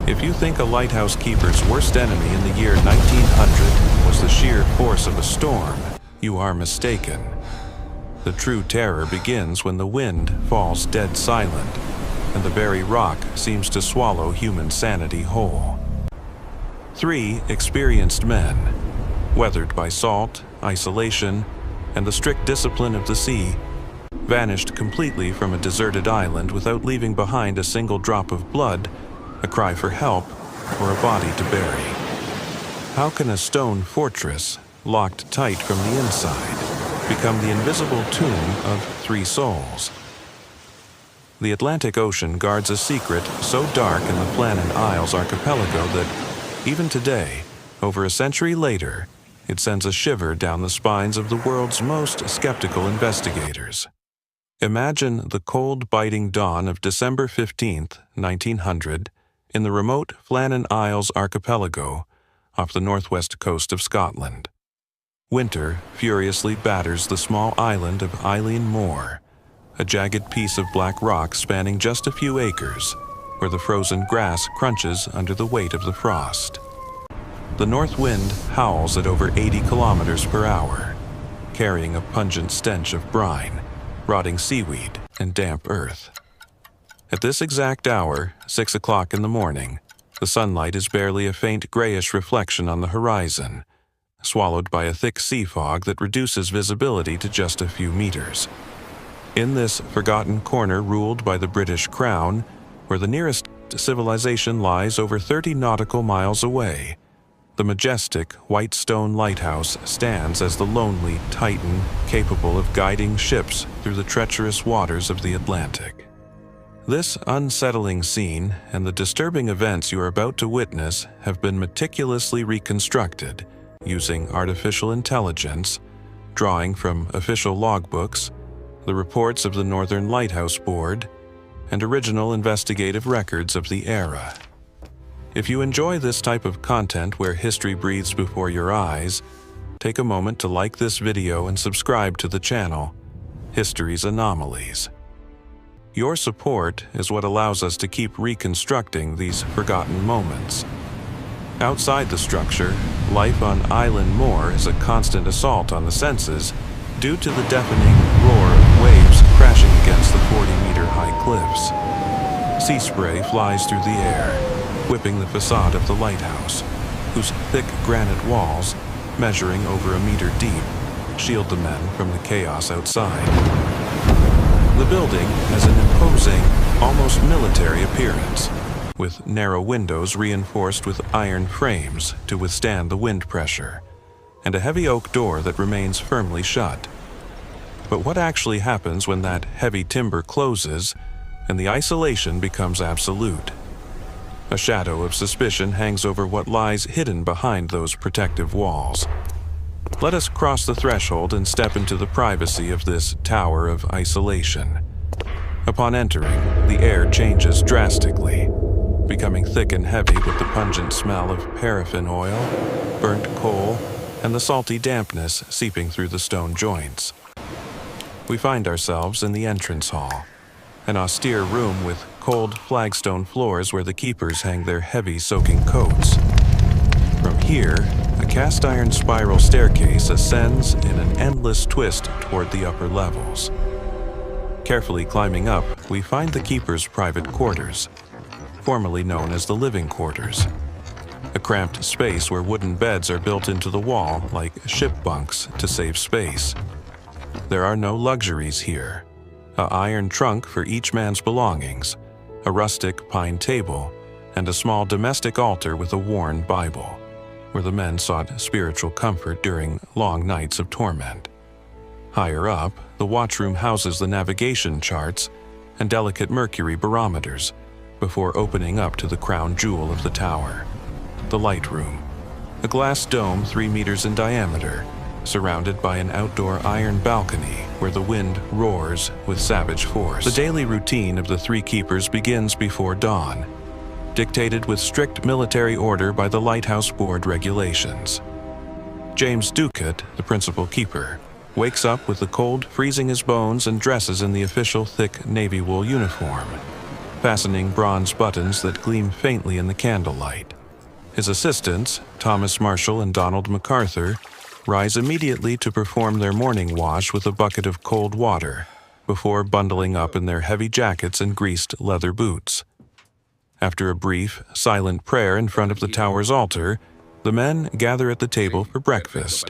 If you think a lighthouse keeper's worst enemy in the year 1900 was the sheer force of a storm, you are mistaken. The true terror begins when the wind falls dead silent, and the very rock seems to swallow human sanity whole. 3 experienced men, weathered by salt, isolation, and the strict discipline of the sea, vanished completely from a deserted island without leaving behind a single drop of blood, a cry for help, or a body to bury. How can a stone fortress, locked tight from the inside, become the invisible tomb of 3 souls? The Atlantic Ocean guards a secret so dark in the Flannan Isles archipelago that, even today, over a century later, it sends a shiver down the spines of the world's most skeptical investigators. Imagine the cold, biting dawn of December 15th, 1900, in the remote Flannan Isles archipelago off the northwest coast of Scotland. Winter furiously batters the small island of Eilean Moor, a jagged piece of black rock spanning just a few acres, where the frozen grass crunches under the weight of the frost. The north wind howls at over 80 kilometers per hour, carrying a pungent stench of brine, rotting seaweed, and damp earth. At this exact hour, 6 o'clock in the morning, the sunlight is barely a faint grayish reflection on the horizon, swallowed by a thick sea fog that reduces visibility to just a few meters. In this forgotten corner ruled by the British Crown, where the nearest civilization lies over 30 nautical miles away, the majestic white stone lighthouse stands as the lonely titan capable of guiding ships through the treacherous waters of the Atlantic. This unsettling scene and the disturbing events you are about to witness have been meticulously reconstructed using artificial intelligence, drawing from official logbooks, the reports of the Northern Lighthouse Board, and original investigative records of the era. If you enjoy this type of content where history breathes before your eyes, take a moment to like this video and subscribe to the channel, History's Anomalies. Your support is what allows us to keep reconstructing these forgotten moments. Outside the structure, life on Eilean Moor is a constant assault on the senses due to the deafening roar of waves crashing against the 40-meter-high cliffs. Sea spray flies through the air, whipping the facade of the lighthouse, whose thick granite walls, measuring over a meter deep, shield the men from the chaos outside. The building has an imposing, almost military appearance, with narrow windows reinforced with iron frames to withstand the wind pressure, and a heavy oak door that remains firmly shut. But what actually happens when that heavy timber closes and the isolation becomes absolute? A shadow of suspicion hangs over what lies hidden behind those protective walls. Let us cross the threshold and step into the privacy of this tower of isolation. Upon entering, the air changes drastically, becoming thick and heavy with the pungent smell of paraffin oil, burnt coal, and the salty dampness seeping through the stone joints. We find ourselves in the entrance hall, an austere room with cold flagstone floors where the keepers hang their heavy soaking coats. From here, a cast-iron spiral staircase ascends in an endless twist toward the upper levels. Carefully climbing up, we find the keepers' private quarters, formerly known as the living quarters. A cramped space where wooden beds are built into the wall like ship bunks to save space. There are no luxuries here. An iron trunk for each man's belongings, a rustic pine table, and a small domestic altar with a worn Bible, where the men sought spiritual comfort during long nights of torment. Higher up, the watchroom houses the navigation charts and delicate mercury barometers, before opening up to the crown jewel of the tower, the light room, a glass dome 3 meters in diameter, surrounded by an outdoor iron balcony where the wind roars with savage force. The daily routine of the 3 keepers begins before dawn, dictated with strict military order by the Lighthouse Board regulations. James Ducat, the principal keeper, wakes up with the cold freezing his bones and dresses in the official thick navy wool uniform. fastening bronze buttons that gleam faintly in the candlelight. His assistants, Thomas Marshall and Donald MacArthur, rise immediately to perform their morning wash with a bucket of cold water, before bundling up in their heavy jackets and greased leather boots. After a brief, silent prayer in front of the tower's altar, the men gather at the table for breakfast,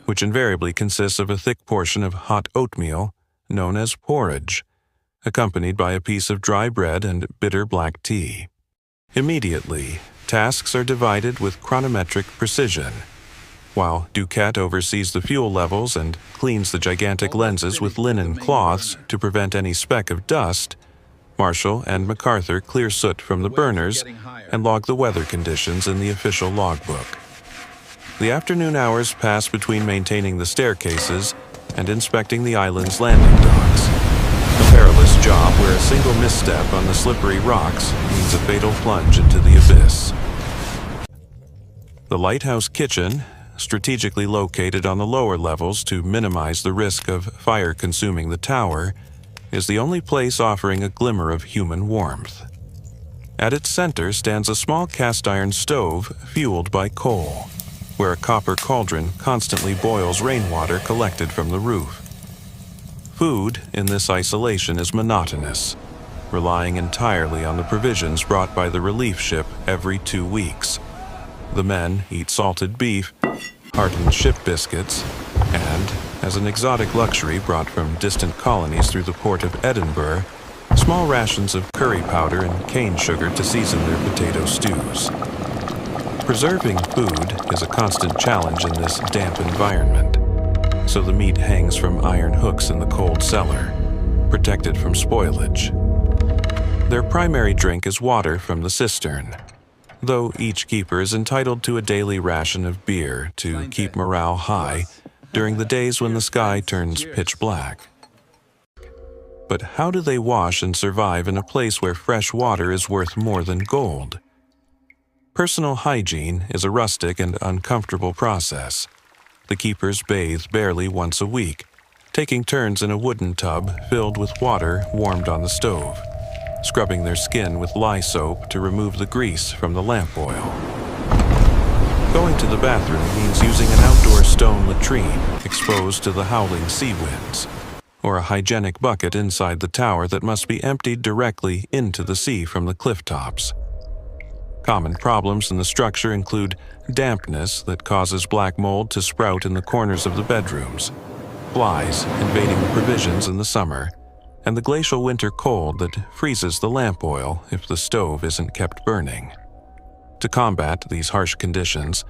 which invariably consists of a thick portion of hot oatmeal, known as porridge, accompanied by a piece of dry bread and bitter black tea. Immediately, tasks are divided with chronometric precision. While Duquette oversees the fuel levels and cleans the gigantic lenses with linen cloths to prevent any speck of dust, Marshall and MacArthur clear soot from the burners and log the weather conditions in the official logbook. The afternoon hours pass between maintaining the staircases and inspecting the island's landing docks, a perilous job where a single misstep on the slippery rocks means a fatal plunge into the abyss. The Lighthouse kitchen, strategically located on the lower levels to minimize the risk of fire consuming the tower, is the only place offering a glimmer of human warmth. At its center stands a small cast-iron stove fueled by coal, where a copper cauldron constantly boils rainwater collected from the roof. Food in this isolation is monotonous, relying entirely on the provisions brought by the relief ship every 2 weeks. The men eat salted beef, heartened ship biscuits, and, as an exotic luxury brought from distant colonies through the port of Edinburgh, small rations of curry powder and cane sugar to season their potato stews. Preserving food is a constant challenge in this damp environment, so the meat hangs from iron hooks in the cold cellar, protected from spoilage. Their primary drink is water from the cistern, though each keeper is entitled to a daily ration of beer to keep morale high during the days when the sky turns pitch black. But how do they wash and survive in a place where fresh water is worth more than gold? Personal hygiene is a rustic and uncomfortable process. The keepers bathe barely once a week, taking turns in a wooden tub filled with water warmed on the stove, scrubbing their skin with lye soap to remove the grease from the lamp oil. Going to the bathroom means using an outdoor stone latrine exposed to the howling sea winds, or a hygienic bucket inside the tower that must be emptied directly into the sea from the cliff tops. Common problems in the structure include dampness that causes black mold to sprout in the corners of the bedrooms, flies invading the provisions in the summer, and the glacial winter cold that freezes the lamp oil if the stove isn't kept burning. To combat these harsh conditions,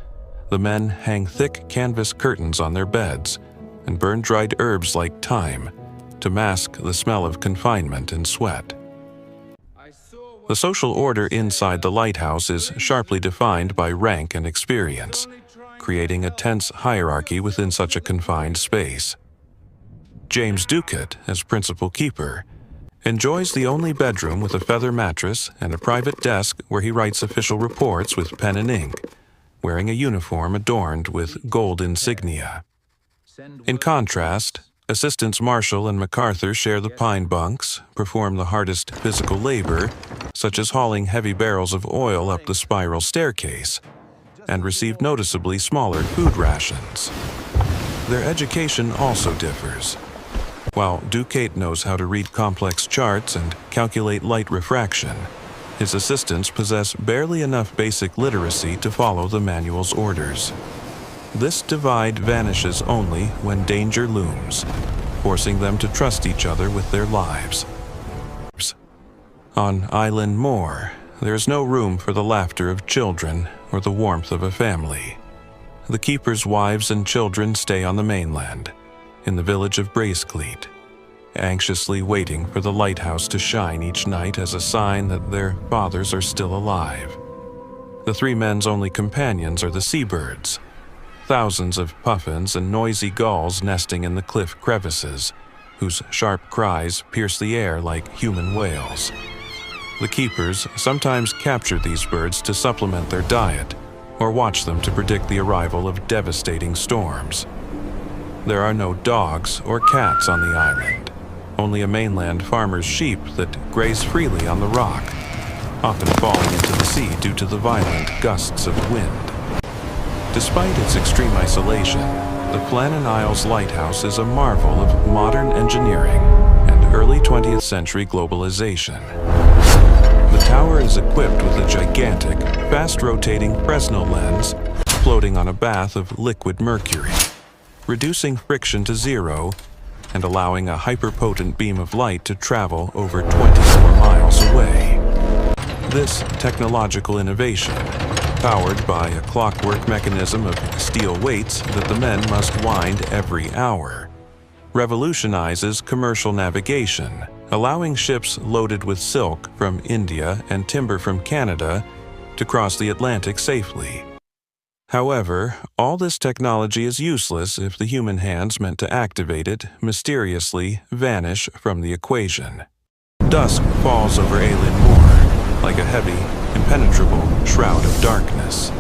the men hang thick canvas curtains on their beds and burn dried herbs like thyme to mask the smell of confinement and sweat. The social order inside the lighthouse is sharply defined by rank and experience, creating a tense hierarchy within such a confined space. James Duquette, as principal keeper, enjoys the only bedroom with a feather mattress and a private desk where he writes official reports with pen and ink, wearing a uniform adorned with gold insignia. In contrast, assistants Marshall and MacArthur share the pine bunks, perform the hardest physical labor, such as hauling heavy barrels of oil up the spiral staircase, and receive noticeably smaller food rations. Their education also differs. While Duquette knows how to read complex charts and calculate light refraction, his assistants possess barely enough basic literacy to follow the manual's orders. This divide vanishes only when danger looms, forcing them to trust each other with their lives. On Island Moor, there is no room for the laughter of children or the warmth of a family. The keepers' wives and children stay on the mainland, in the village of Braescleet, anxiously waiting for the lighthouse to shine each night as a sign that their fathers are still alive. The three men's only companions are the seabirds, thousands of puffins and noisy gulls nesting in the cliff crevices, whose sharp cries pierce the air like human wails. The keepers sometimes capture these birds to supplement their diet, or watch them to predict the arrival of devastating storms. There are no dogs or cats on the island, only a mainland farmer's sheep that graze freely on the rock, often falling into the sea due to the violent gusts of wind. Despite its extreme isolation, the Flannan Isles Lighthouse is a marvel of modern engineering and early 20th century globalization. The tower is equipped with a gigantic, fast-rotating Fresnel lens floating on a bath of liquid mercury, reducing friction to zero and allowing a hyperpotent beam of light to travel over 24 miles away. This technological innovation, powered by a clockwork mechanism of steel weights that the men must wind every hour, revolutionizes commercial navigation, allowing ships loaded with silk from India and timber from Canada to cross the Atlantic safely. However, all this technology is useless if the human hands meant to activate it mysteriously vanish from the equation. Dusk falls over Alien Moor like a heavy, impenetrable shroud of darkness.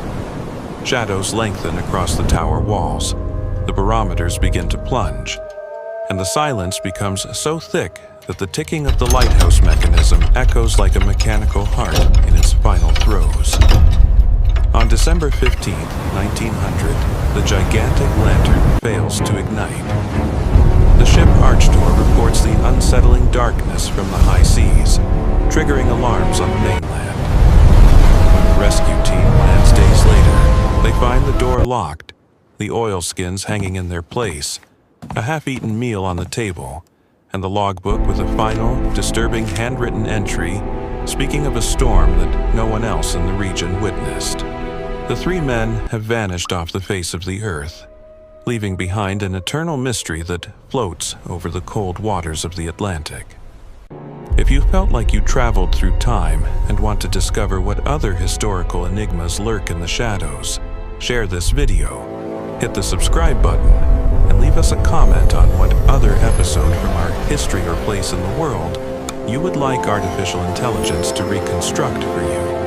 Shadows lengthen across the tower walls, the barometers begin to plunge, and the silence becomes so thick that the ticking of the lighthouse mechanism echoes like a mechanical heart in its final throes. On December 15, 1900, the gigantic lantern fails to ignite. The ship Archdor reports the unsettling darkness from the high seas, triggering alarms on the mainland. When the rescue team lands days later, they find the door locked, the oilskins hanging in their place, a half-eaten meal on the table, and the logbook with a final, disturbing handwritten entry speaking of a storm that no one else in the region witnessed. The three men have vanished off the face of the earth, leaving behind an eternal mystery that floats over the cold waters of the Atlantic. If you felt like you traveled through time and want to discover what other historical enigmas lurk in the shadows, share this video, hit the subscribe button, and leave us a comment on what other episode from our history or place in the world you would like artificial intelligence to reconstruct for you.